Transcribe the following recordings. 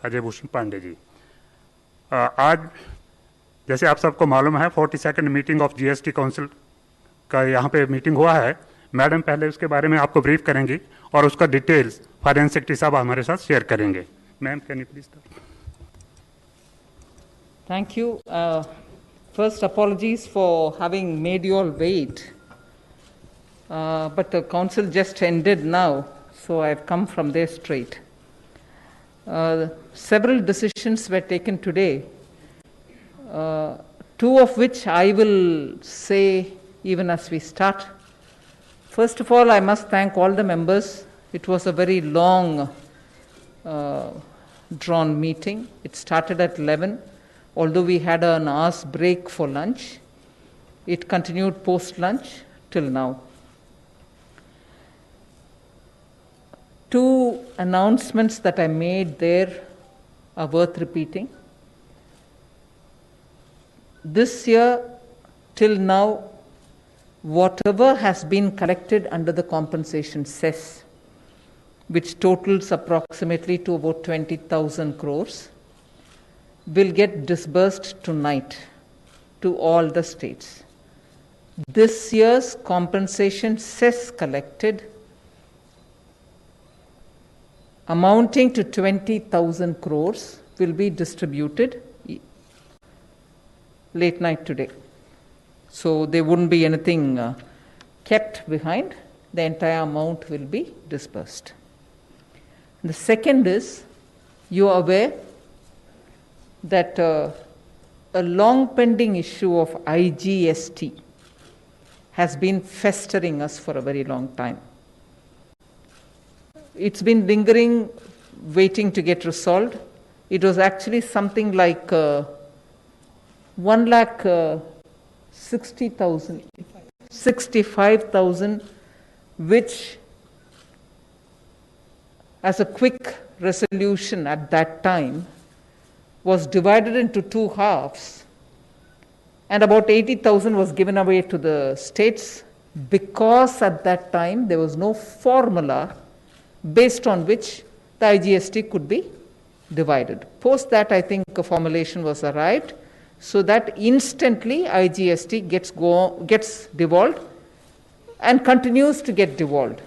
अजय भूषण पांडे जी। आज जैसे आप सबको मालूम है 42nd meeting of GST council का यहाँ पे मीटिंग हुआ है। मैडम पहले उसके बारे में आपको ब्रीफ करेंगी और उसका डिटेल्स फाइनेंस सेक्रेटरी साहब हमारे साथ शेयर करेंगे। Ma'am can you please start. Thank you. First, apologies for having made you all wait. But the council just ended now, so I've come from there straight. Several decisions were taken today, two of which I will say even as we start. First of all, I must thank all the members. It was a very long, drawn meeting. It started at 11. Although we had an hour's break for lunch, it continued post-lunch till now. Two announcements that I made there are worth repeating. This year, till now, whatever has been collected under the compensation cess, which totals approximately to about 20,000 crores, will get disbursed tonight to all the states. This year's compensation cess collected amounting to 20,000 crores will be distributed late night today. So there wouldn't be anything kept behind. The entire amount will be disbursed. The second is, you are aware that a long pending issue of IGST has been festering us for a very long time. It's been lingering, waiting to get resolved. It was actually something like 1,65,000, which, as a quick resolution at that time, was divided into two halves, and about 80,000 was given away to the states because at that time there was no formula based on which the IGST could be divided. Post that, I think a formulation was arrived so that instantly IGST gets devolved and continues to get devolved.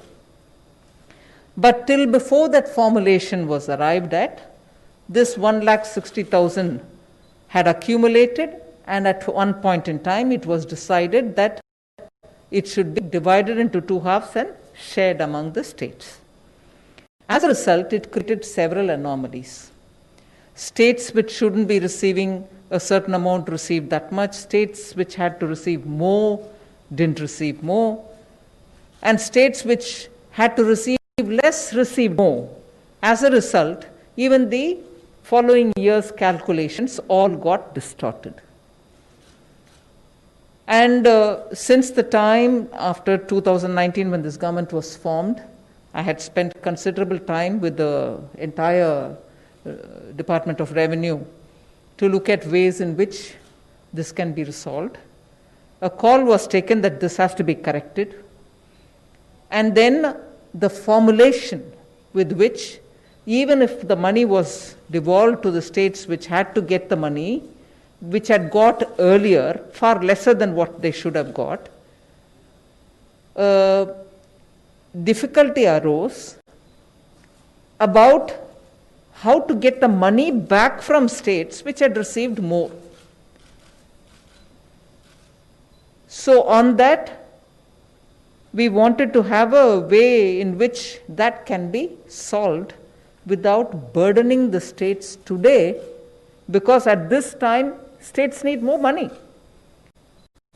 But till before that formulation was arrived at, this 1,60,000 had accumulated, and at one point in time it was decided that it should be divided into two halves and shared among the states. As a result, it created several anomalies. States which shouldn't be receiving a certain amount received that much, states which had to receive more didn't receive more, and states which had to receive less received more. As a result, even the following year's calculations all got distorted. And since the time after 2019 when this government was formed, I had spent considerable time with the entire Department of Revenue to look at ways in which this can be resolved. A call was taken that this has to be corrected. And then the formulation with which, even if the money was devolved to the states which had to get the money, which had got earlier, far lesser than what they should have got, difficulty arose about how to get the money back from states which had received more. So on that, we wanted to have a way in which that can be solved without burdening the states today, because at this time, states need more money.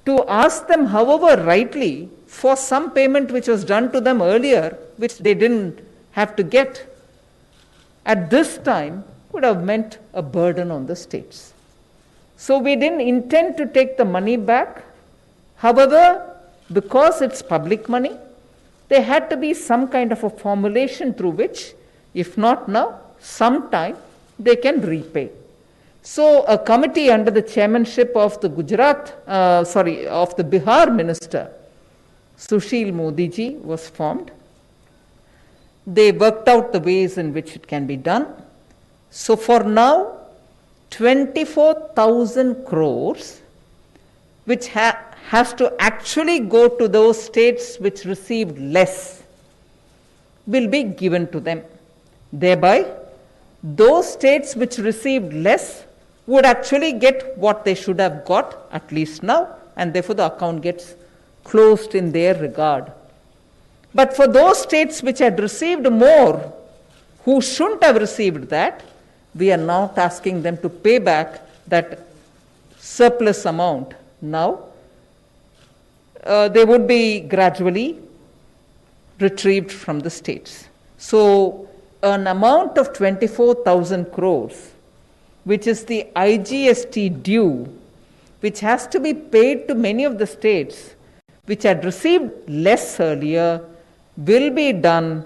To ask them, however, rightly, for some payment which was done to them earlier, which they didn't have to get, at this time would have meant a burden on the states. So we didn't intend to take the money back. However, because it's public money, there had to be some kind of a formulation through which, if not now, sometime they can repay. So a committee under the chairmanship of the of the Bihar minister, Sushil Modi ji, was formed. They worked out the ways in which it can be done. So for now, 24,000 crores, which has to actually go to those states which received less, will be given to them. Thereby, those states which received less would actually get what they should have got, at least now, and therefore the account gets closed in their regard. But for those states which had received more, who shouldn't have received that, we are now tasking them to pay back that surplus amount. Now, they would be gradually retrieved from the states. So, an amount of 24,000 crores, which is the IGST due, which has to be paid to many of the states which had received less earlier, will be done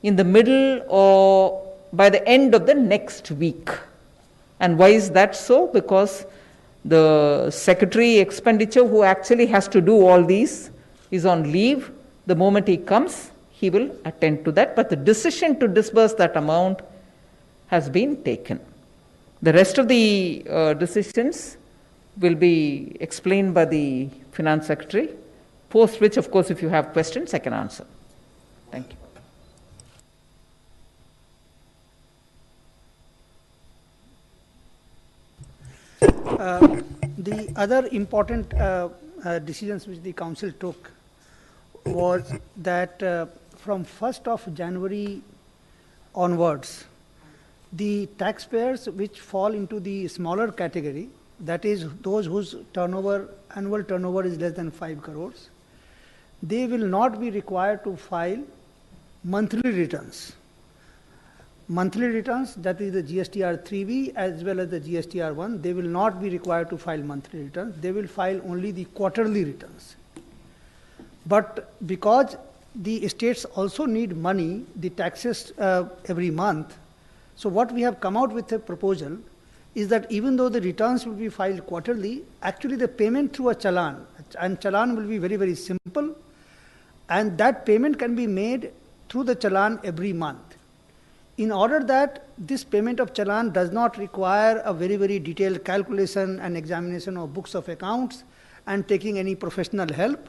in the middle or by the end of the next week. And why is that so? Because the secretary expenditure who actually has to do all these is on leave. The moment he comes, he will attend to that. But the decision to disburse that amount has been taken. The rest of the decisions will be explained by the finance secretary, post which, of course, if you have questions, I can answer. Thank you. The other important decisions which the council took was that from 1st of January onwards, the taxpayers which fall into the smaller category, that is those whose annual turnover is less than 5 crores, they will not be required to file monthly returns. Monthly returns, that is the GSTR 3B as well as the GSTR 1, they will not be required to file monthly returns. They will file only the quarterly returns. But because the states also need money, the taxes every month, so what we have come out with a proposal is that even though the returns will be filed quarterly, actually the payment through a challan, and challan will be very, very simple, and that payment can be made through the challan every month. In order that this payment of challan does not require a very, very detailed calculation and examination of books of accounts and taking any professional help,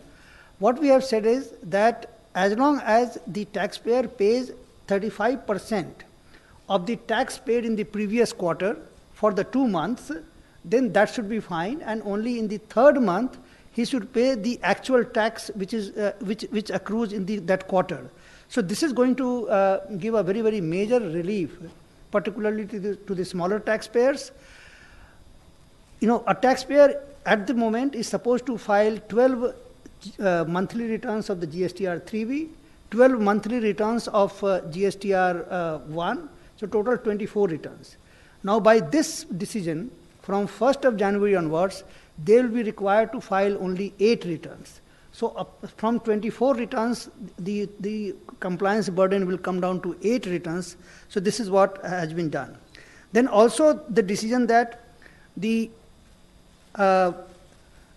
what we have said is that as long as the taxpayer pays 35% of the tax paid in the previous quarter for the 2 months, then that should be fine, and only in the 3rd month he should pay the actual tax which accrues in that quarter. So this is going to give a very, very major relief, particularly to the smaller taxpayers. You know, a taxpayer at the moment is supposed to file 12 monthly returns of the GSTR 3B, 12 monthly returns of GSTR 1, so total 24 returns. Now by this decision, from 1st of January onwards, they will be required to file only 8 returns. So from 24 returns, the compliance burden will come down to 8 returns. So this is what has been done. Then also the decision that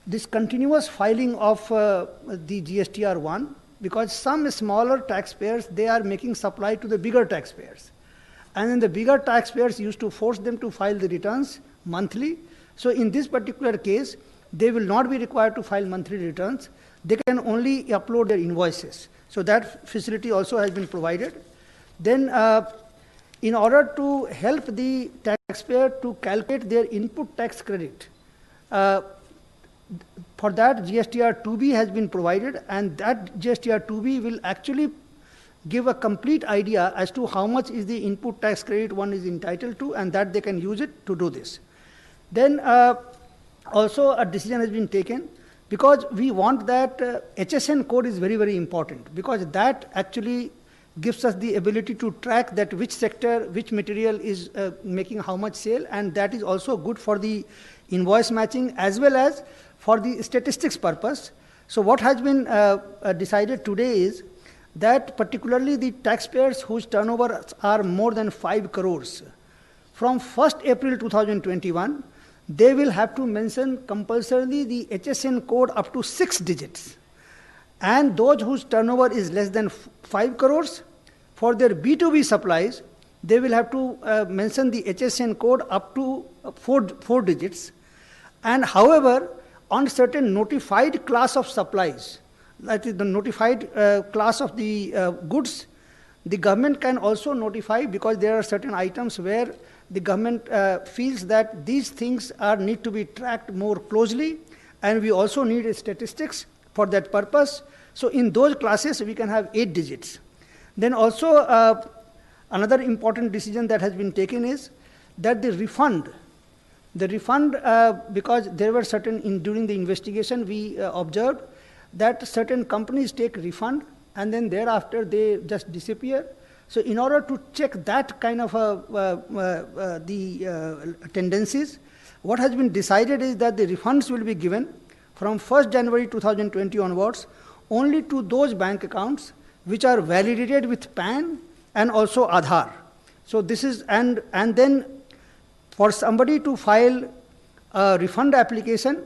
this continuous filing of the GSTR 1, because some smaller taxpayers, they are making supply to the bigger taxpayers. And then the bigger taxpayers used to force them to file the returns monthly. So in this particular case, they will not be required to file monthly returns. They can only upload their invoices. So that facility also has been provided. Then in order to help the taxpayer to calculate their input tax credit, for that GSTR 2B has been provided, and that GSTR 2B will actually give a complete idea as to how much is the input tax credit one is entitled to, and that they can use it to do this. Then also a decision has been taken, because we want that HSN code is very, very important, because that actually gives us the ability to track that which sector, which material is making how much sale, and that is also good for the invoice matching as well as for the statistics purpose. So what has been decided today is that particularly the taxpayers whose turnover are more than 5 crores, from 1st April 2021, they will have to mention compulsorily the HSN code up to 6 digits. And those whose turnover is less than 5 crores, for their B2B supplies, they will have to mention the HSN code up to four digits. And however, on certain notified class of supplies, that is the notified class of the goods, the government can also notify, because there are certain items where the government feels that these things need to be tracked more closely, and we also need statistics for that purpose. So in those classes, we can have 8 digits. Then also, another important decision that has been taken is that the refund, because there were certain, during the investigation, we observed that certain companies take refund and then thereafter they just disappear. So in order to check that kind of tendencies, what has been decided is that the refunds will be given from 1st January 2020 onwards only to those bank accounts which are validated with PAN and also Aadhaar. So this is, and then for somebody to file a refund application,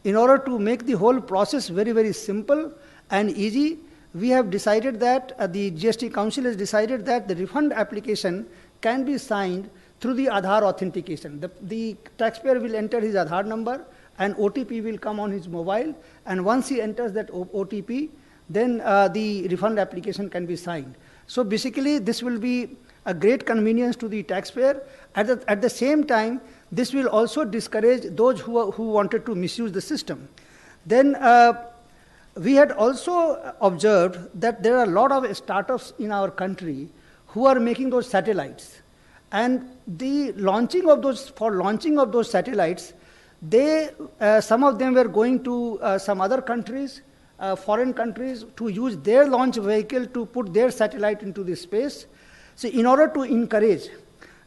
in order to make the whole process very, very simple and easy, we have decided that, the GST Council has decided that the refund application can be signed through the Aadhaar authentication. The taxpayer will enter his Aadhaar number and OTP will come on his mobile, and once he enters that OTP, then the refund application can be signed. So basically, this will be a great convenience to the taxpayer. At the same time, this will also discourage those who wanted to misuse the system. Then we had also observed that there are a lot of startups in our country who are making those satellites. And the launching of those satellites, some of them were going to some other countries, foreign countries, to use their launch vehicle to put their satellite into the space. So in order to encourage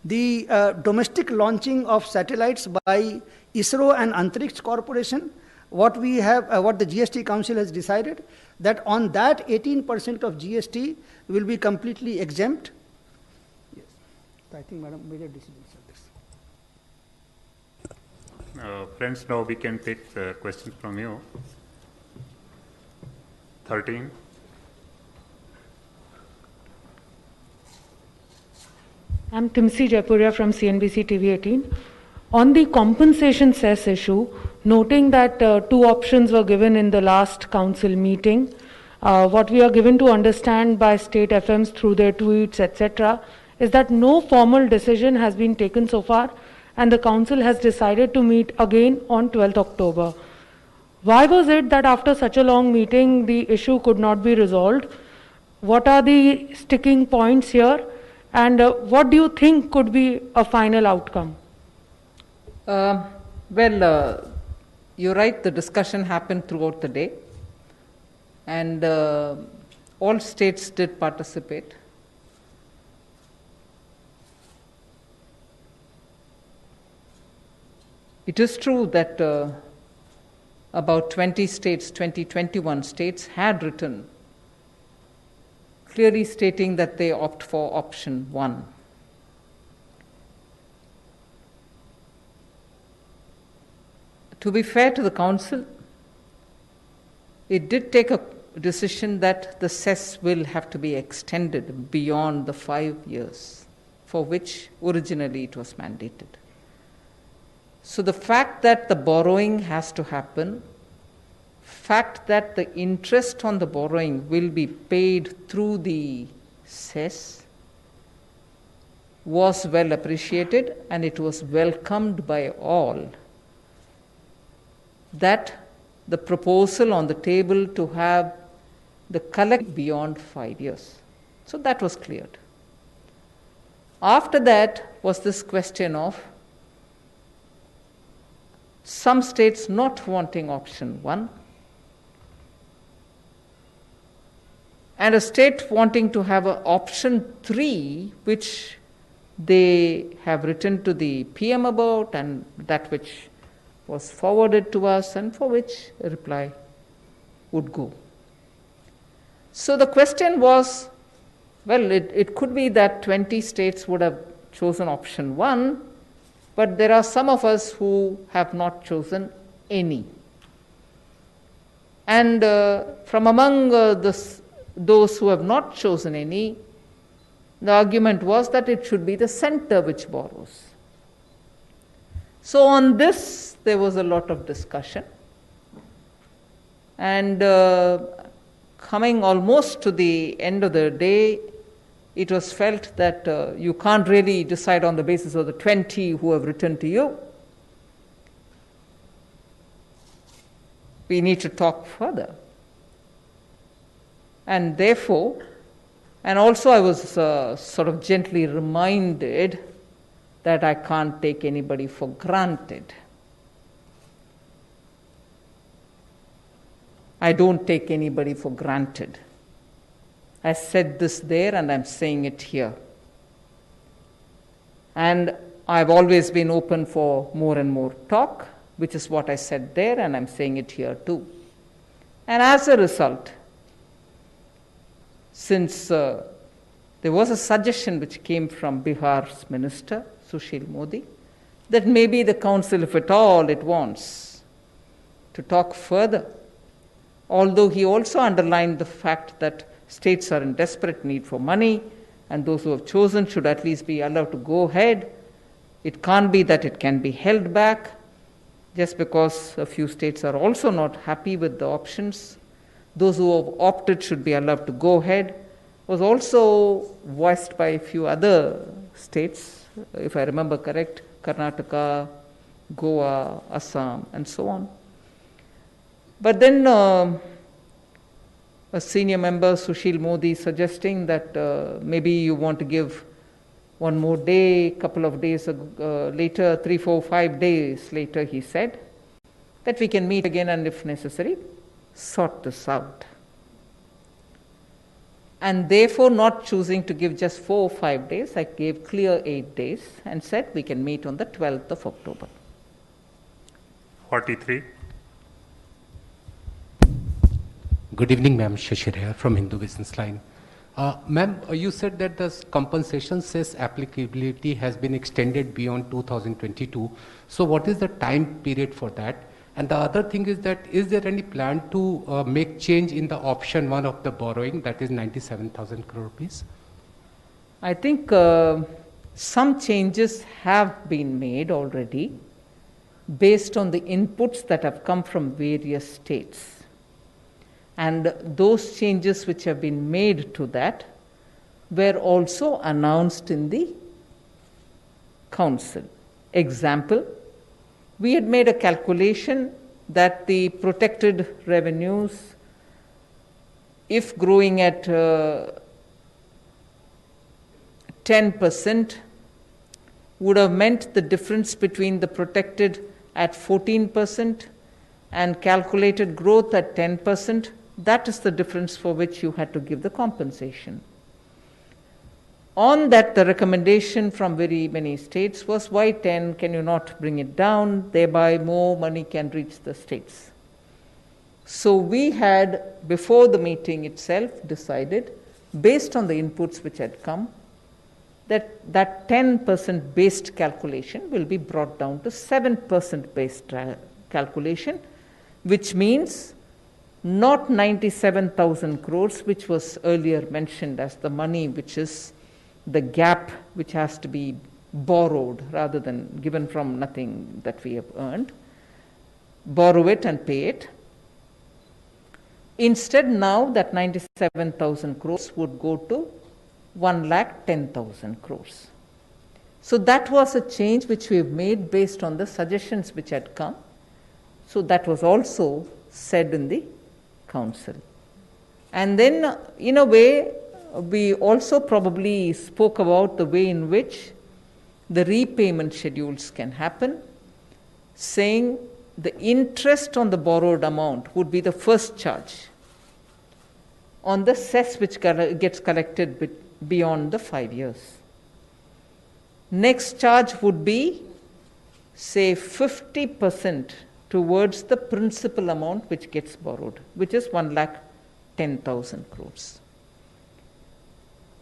the domestic launching of satellites by ISRO and Antariksh Corporation, what the GST Council has decided, that on that 18% of GST will be completely exempt. Yes, I think, Madam, major decisions are this. Friends, now we can take questions from you. 13. I'm Timsi Jaipuria from CNBC TV 18. On the compensation cess issue, noting that 2 options were given in the last council meeting, what we are given to understand by state FMs through their tweets, etc., is that no formal decision has been taken so far, and the council has decided to meet again on 12th October. Why was it that after such a long meeting, the issue could not be resolved? What are the sticking points here? And what do you think could be a final outcome? You're right, the discussion happened throughout the day, and all states did participate. It is true that about 21 states had written clearly stating that they opt for option 1. To be fair to the council, it did take a decision that the cess will have to be extended beyond the 5 years for which originally it was mandated. So the fact that the borrowing has to happen, fact that the interest on the borrowing will be paid through the cess was well appreciated, and it was welcomed by all. That the proposal on the table to have the collect beyond 5 years. So that was cleared. After that was this question of some states not wanting option 1 and a state wanting to have an option 3, which they have written to the PM about, and that which was forwarded to us, and for which a reply would go. So the question was, well, it could be that 20 states would have chosen option 1, but there are some of us who have not chosen any. And from among those who have not chosen any, The argument was that it should be the center which borrows. So on this, there was a lot of discussion. And coming almost to the end of the day, it was felt that you can't really decide on the basis of the 20 who have written to you. We need to talk further. And therefore, and also I was sort of gently reminded that I can't take anybody for granted. I don't take anybody for granted. I said this there and I'm saying it here. And I've always been open for more and more talk, which is what I said there, and I'm saying it here too. And as a result, since there was a suggestion which came from Bihar's minister, Sushil Modi, that maybe the council, if at all it wants to talk further, although he also underlined the fact that states are in desperate need for money and those who have chosen should at least be allowed to go ahead. It can't be that it can be held back just because a few states are also not happy with the options. Those who have opted should be allowed to go ahead. Was also voiced by a few other states, if I remember correct, Karnataka, Goa, Assam, and so on. But then a senior member, Sushil Modi, suggesting that maybe you want to give one more day, couple of days later, 3, 4, 5 days later, he said, that we can meet again and if necessary, sort this out. And therefore, not choosing to give just 4 or 5 days, I gave clear 8 days and said we can meet on the 12th of October. 43. Good evening, ma'am. Shashir here from Hindu Business Line. Ma'am, you said that the compensation cess applicability has been extended beyond 2022. So what is the time period for that? And the other thing is that, is there any plan to make change in the option 1 of the borrowing, that is 97,000 crore rupees? I think some changes have been made already based on the inputs that have come from various states. And those changes which have been made to that were also announced in the council. Example, we had made a calculation that the protected revenues, if growing at 10%, would have meant the difference between the protected at 14% and calculated growth at 10%. That is the difference for which you had to give the compensation. On that, the recommendation from very many states was, why 10? Can you not bring it down? Thereby more money can reach the states. So we had, before the meeting itself, decided, based on the inputs which had come, that 10% based calculation will be brought down to 7% based calculation, which means not 97,000 crores, which was earlier mentioned as the money which is the gap which has to be borrowed rather than given from nothing that we have earned. Borrow it and pay it. Instead, now that 97,000 crores would go to 1,10,000 crores. So that was a change which we have made based on the suggestions which had come. So that was also said in the council. And then, in a way, we also probably spoke about the way in which the repayment schedules can happen, saying the interest on the borrowed amount would be the first charge on the cess which gets collected beyond the 5 years. Next charge would be, say, 50% towards the principal amount which gets borrowed, which is 1,10,000 crores.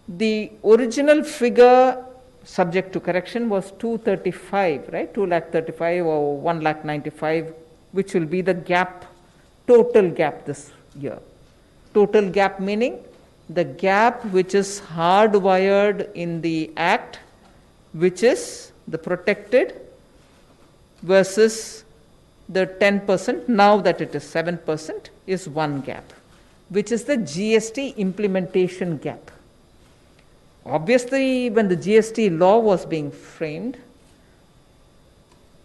The original figure, subject to correction, was 235, right? 2,35,000 or 1,95,000, which will be the gap, total gap this year. Total gap meaning the gap which is hardwired in the Act, which is the protected versus the 10%, now that it is 7%, is one gap, which is the GST implementation gap. Obviously, when the GST law was being framed,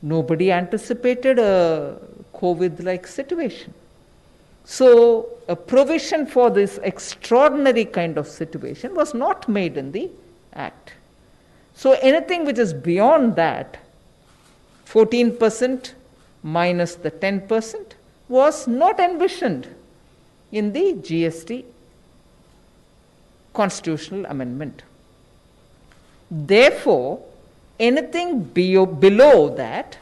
nobody anticipated a COVID-like situation. So a provision for this extraordinary kind of situation was not made in the Act. So anything which is beyond that, 14% minus the 10%, was not envisioned in the GST constitutional amendment. Therefore, anything below that,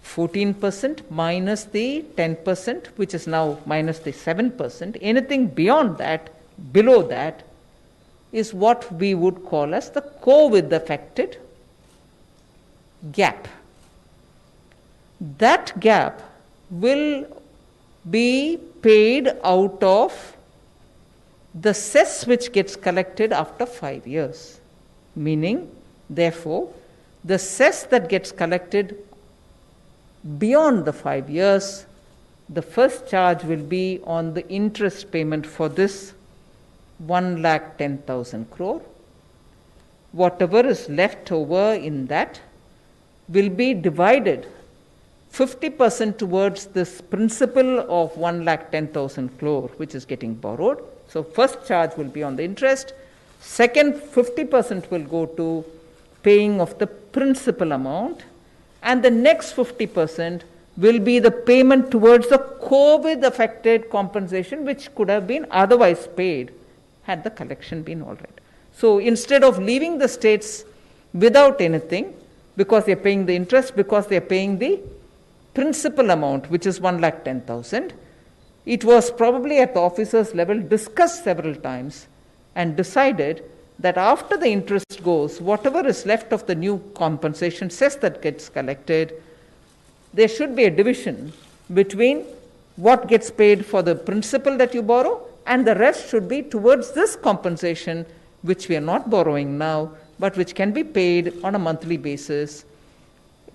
14% minus the 10%, which is now minus the 7%, anything beyond that, below that, is what we would call as the COVID affected gap. That gap will be paid out of the cess which gets collected after 5 years. Meaning, therefore, the cess that gets collected beyond the 5 years, the first charge will be on the interest payment for this 1,10,000 crore. Whatever is left over in that will be divided 50% towards this principal of 1,10,000 crore, which is getting borrowed. So first charge will be on the interest. Second, 50% will go to paying of the principal amount. And the next 50% will be the payment towards the COVID-affected compensation, which could have been otherwise paid had the collection been all right. So instead of leaving the states without anything, because they're paying the interest, because they're paying the principal amount, which is 1,10,000, it was probably at the officers' level discussed several times and decided that after the interest goes, whatever is left of the new compensation cess that gets collected, there should be a division between what gets paid for the principal that you borrow, and the rest should be towards this compensation, which we are not borrowing now, but which can be paid on a monthly basis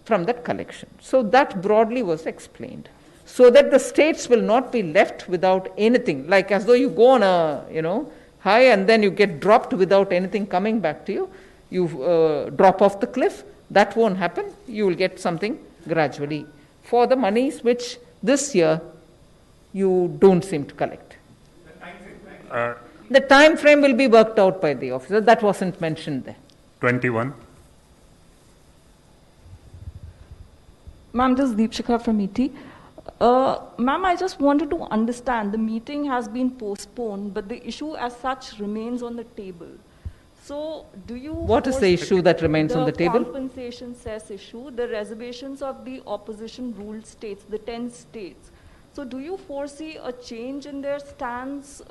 from that collection. So that broadly was explained, so that the states will not be left without anything, like as though you go on a, high and then you get dropped without anything coming back to you. You drop off the cliff. That won't happen. You will get something gradually for the monies which this year you don't seem to collect. The time frame will be worked out by the officer. That wasn't mentioned there. 21. Ma'am, this is Deepshikha from ET. Ma'am, I just wanted to understand, the meeting has been postponed, but the issue as such remains on the table. So do you... What is the issue that remains on the table? The compensation cess issue, the reservations of the opposition ruled states, the 10 states. So do you foresee a change in their stance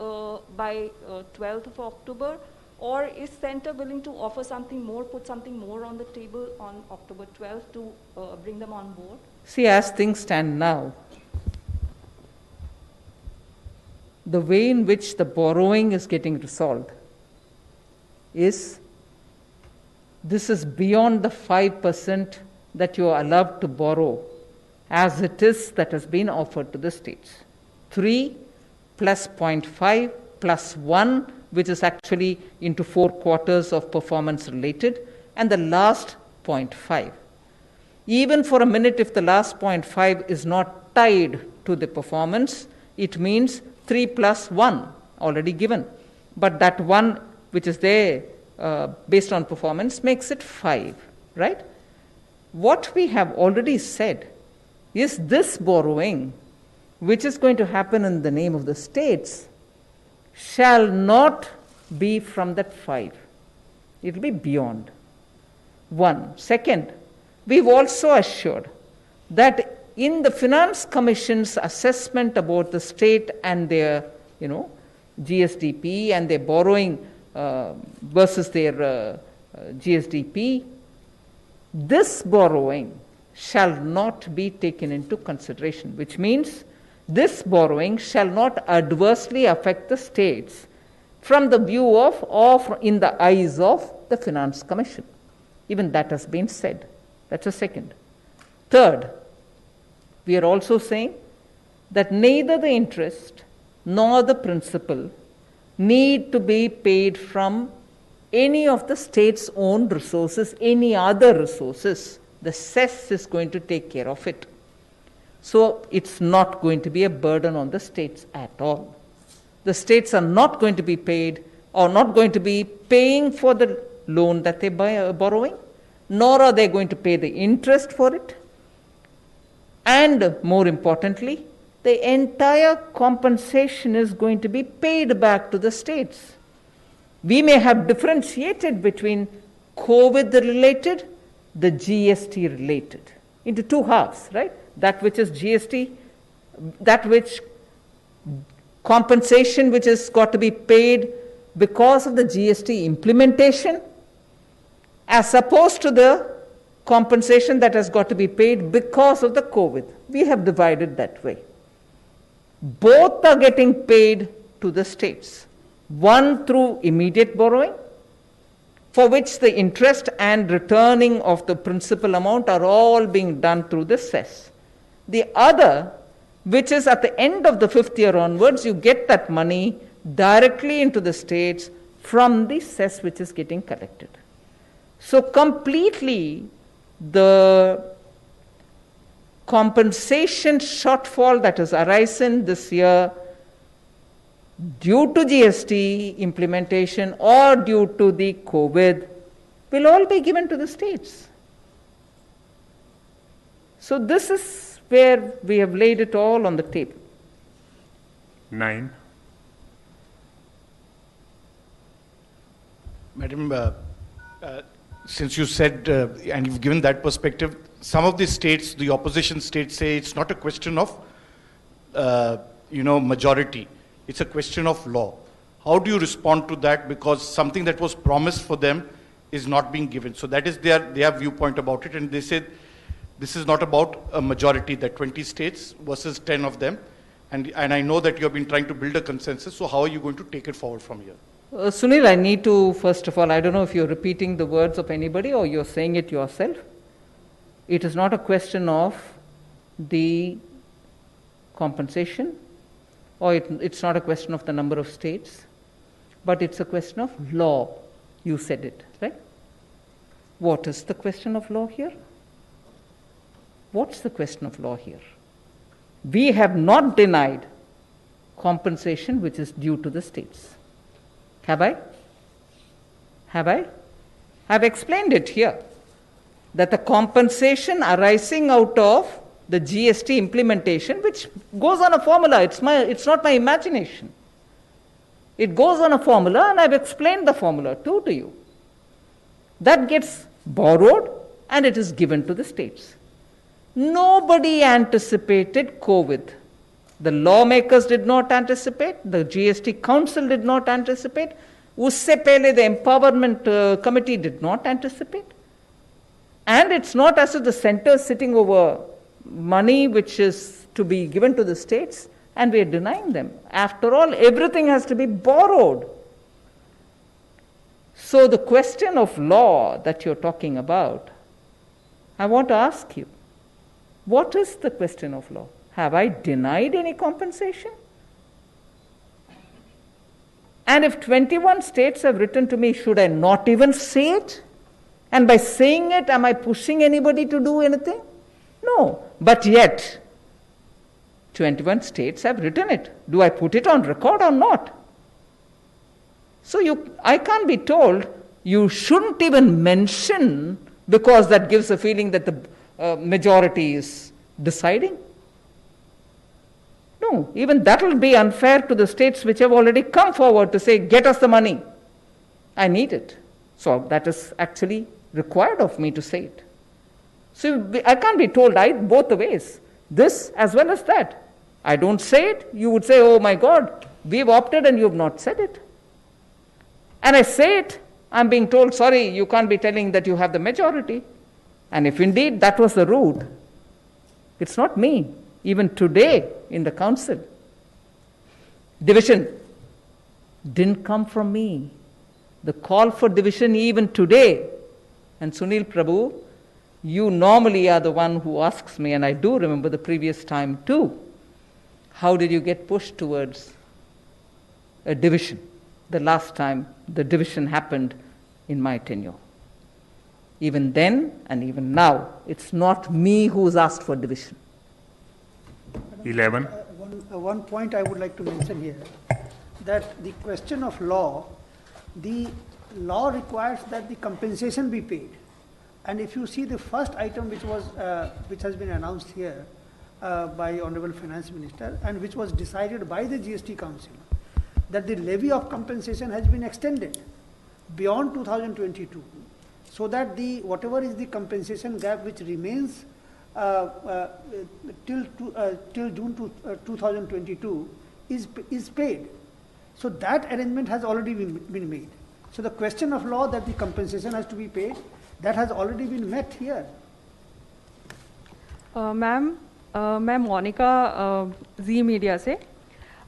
by 12th of October? Or is Centre willing to offer something more, put something more on the table on October 12th to bring them on board? See, as things stand now, the way in which the borrowing is getting resolved is, this is beyond the 5% that you are allowed to borrow, as it is that has been offered to the states. 3 plus 0.5 plus 1, which is actually into 4 quarters of performance related, and the last 0.5. Even for a minute, if the last 0.5 is not tied to the performance, it means 3 plus 1 already given. But that 1 which is there based on performance makes it 5, right? What we have already said is this borrowing, which is going to happen in the name of the states, shall not be from that 5. It will be beyond. 1. Second, we've also assured that in the Finance Commission's assessment about the state and their, GSDP and their borrowing versus their GSDP, this borrowing shall not be taken into consideration, which means this borrowing shall not adversely affect the states from the view of or in the eyes of the Finance Commission. Even that has been said. That's a second. Third, we are also saying that neither the interest nor the principal need to be paid from any of the state's own resources, any other resources. The cess is going to take care of it. So it's not going to be a burden on the states at all. The states are not going to be paid or not going to be paying for the loan that they are borrowing, nor are they going to pay the interest for it. And more importantly, the entire compensation is going to be paid back to the states. We may have differentiated between COVID-related, the GST-related, into two halves, right? That which is GST, that which compensation which has got to be paid because of the GST implementation, as opposed to the compensation that has got to be paid because of the COVID. We have divided that way. Both are getting paid to the states. One through immediate borrowing, for which the interest and returning of the principal amount are all being done through the cess. The other, which is at the end of the 5th year onwards, you get that money directly into the states from the cess which is getting collected. So completely the compensation shortfall that has arisen this year due to GST implementation or due to the COVID will all be given to the states. So this is where we have laid it all on the table. 9. Madam, since you said, and you've given that perspective, some of the states, the opposition states say it's not a question of, majority. It's a question of law. How do you respond to that? Because something that was promised for them is not being given. So that is their viewpoint about it. And they said this is not about a majority, that 20 states versus 10 of them. And I know that you have been trying to build a consensus. So how are you going to take it forward from here? Sunil, I need to, first of all, I don't know if you're repeating the words of anybody or you're saying it yourself. It is not a question of the compensation, or it's not a question of the number of states, but it's a question of law. You said it, right? What is the question of law here? What's the question of law here? We have not denied compensation which is due to the states. Have I? Have I? I've explained it here, that the compensation arising out of the GST implementation, which goes on a formula, it's not my imagination. It goes on a formula, and I've explained the formula too to you. That gets borrowed and it is given to the states. Nobody anticipated COVID. The lawmakers did not anticipate, the GST Council did not anticipate, usse pehle the Empowerment Committee did not anticipate. And it's not as if the center is sitting over money which is to be given to the states and we are denying them. After all, everything has to be borrowed. So the question of law that you're talking about, I want to ask you, what is the question of law? Have I denied any compensation? And if 21 states have written to me, should I not even say it? And by saying it, am I pushing anybody to do anything? No. But yet, 21 states have written it. Do I put it on record or not? So I can't be told you shouldn't even mention, because that gives a feeling that the majority is deciding. No, even that will be unfair to the states which have already come forward to say, get us the money. I need it. So that is actually required of me to say it. So I can't be told both the ways, this as well as that. I don't say it, you would say, oh my God, we've opted and you have not said it. And I say it, I'm being told, sorry, you can't be telling that you have the majority. And if indeed that was the route, it's not me. Even today in the council, division. didn't come from me. The call for division even today, and Sunil Prabhu, you normally are the one who asks me, and I do remember the previous time too, how did you get pushed towards a division? The last time the division happened in my tenure. Even then and even now, it's not me who's asked for division. 11. One point I would like to mention here, that the question of law, the law requires that the compensation be paid. And if you see the first item which has been announced here by Honorable Finance Minister and which was decided by the GST Council, that the levy of compensation has been extended beyond 2022, so that the whatever is the compensation gap which remains till June 2022 is paid. So that arrangement has already been made. So the question of law that the compensation has to be paid, that has already been met here. Ma'am मैं मोनिका जी media से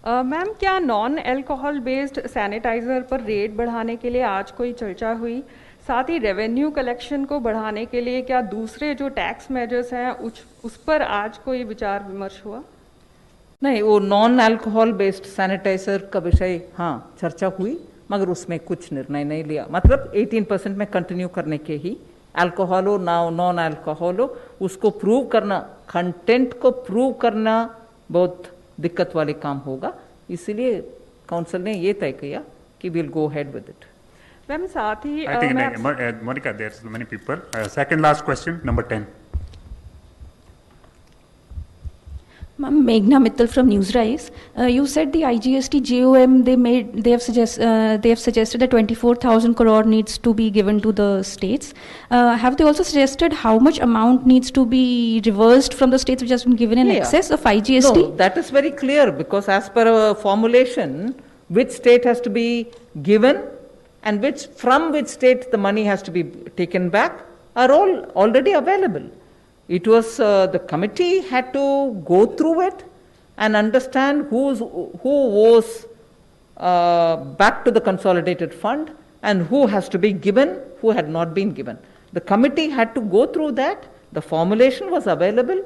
ma'am, क्या non alcohol based sanitiser पर rate बढ़ाने के लिए आज कोई चर्चा हुई? साथ ही रेवेन्यू कलेक्शन को बढ़ाने के लिए क्या दूसरे जो टैक्स मेजर्स हैं उस पर आज कोई विचार विमर्श हुआ? नहीं, वो नॉन अल्कोहल बेस्ड सैनिटाइजर का विषय हाँ चर्चा हुई, मगर उसमें कुछ निर्णय नहीं लिया। मतलब 18% में कंटिन्यू करने के ही, अल्कोहल हो ना नॉन अल्कोहल हो, उसको प्रूव करना, कंटेंट को प्रूव करना बहुत दिक्कत वाले काम होगा, इसलिए काउंसिल ने ये तय किया कि will go head with it. Ma'am साथ ही I think Monica, there's many people. Second last question, number 10. Ma'am, Meghna Mittal from Newsrise. You said the IGST JOM they have suggested that 24,000 crore needs to be given to the states. Have they also suggested how much amount needs to be reversed from the states which has been given in excess of IGST? No, that is very clear, because as per our formulation, which state has to be given and from which state the money has to be taken back are all already available. It was the committee had to go through it and understand who was back to the consolidated fund and who has to be given, who had not been given. The committee had to go through that. The formulation was available.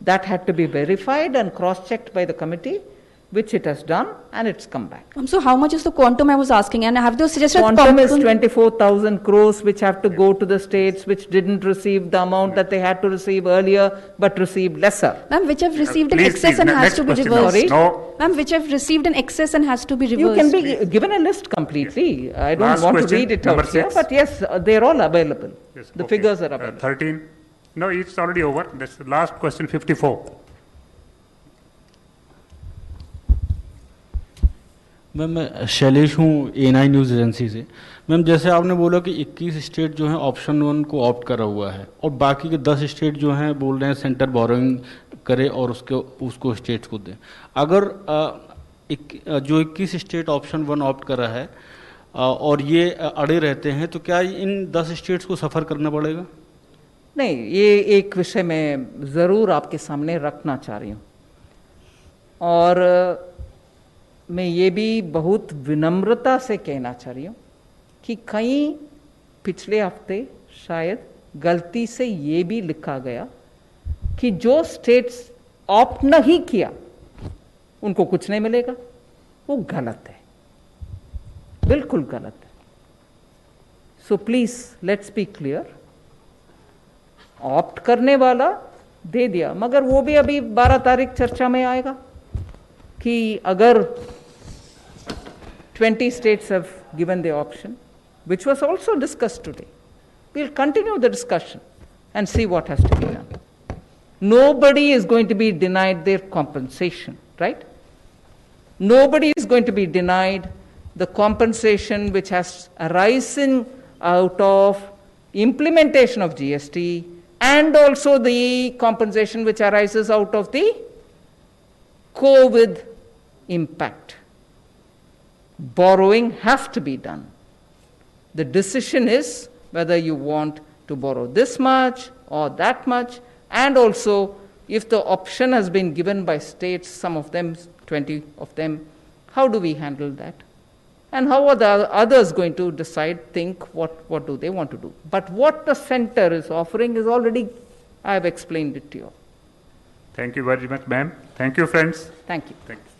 That had to be verified and cross-checked by the committee, which it has done, and it's come back. So how much is the quantum I was asking, and have they suggested? Quantum is 24,000 crores which have to go to the states which didn't receive the amount that they had to receive earlier but received lesser. Ma'am, which have received in excess and has to be reversed. No. Ma'am, which have received in excess and has to be reversed. You can be given a list completely. Yes. I don't Last want question, to read it number out here, 6. but yes, they're all available. Yes, the okay. figures are available. 13. No, it's already over. That's the last question, 54. Ma'am मैं शैलेश हूँ A9 news agency से। Ma'am जैसे आपने बोला कि 21 state जो हैं option 1 को ऑप्ट करा हुआ है और बाकी के 10 स्टेट जो हैं बोल रहे हैं सेंटर बोरोइंग करे और उसको स्टेट्स को दें। अगर जो 21 स्टेट ऑप्शन 1 ऑप्ट करा है और ये अड़े रहते हैं तो क्या इन 10 स्टेट्स को सफ़र करना पड़ेगा? नहीं, ये एक विषय मैं ज़रूर आपके सामने रखना चाह रही हूँ और मैं ये भी बहुत विनम्रता से कहना चाह रही हूँ कि कहीं पिछले हफ्ते शायद गलती से ये भी लिखा गया कि जो स्टेट्स ऑप्ट नहीं किया उनको कुछ नहीं मिलेगा। वो गलत है, बिल्कुल गलत है। So please let's be clear, opt करने वाला दे दिया, मगर वो भी अभी 12 तारीख चर्चा में आएगा कि अगर 20 states have given the option, which was also discussed today. We'll continue the discussion and see what has to be done. Nobody is going to be denied their compensation, right? Nobody is going to be denied the compensation which has arisen out of implementation of GST and also the compensation which arises out of the COVID impact. Borrowing has to be done. The decision is whether you want to borrow this much or that much, and also if the option has been given by states, some of them, 20 of them, how do we handle that? And how are the others going to decide, think, what do they want to do? But what the center is offering is already, I have explained it to you. Thank you very much, ma'am. Thank you, friends. Thank you. Thank you.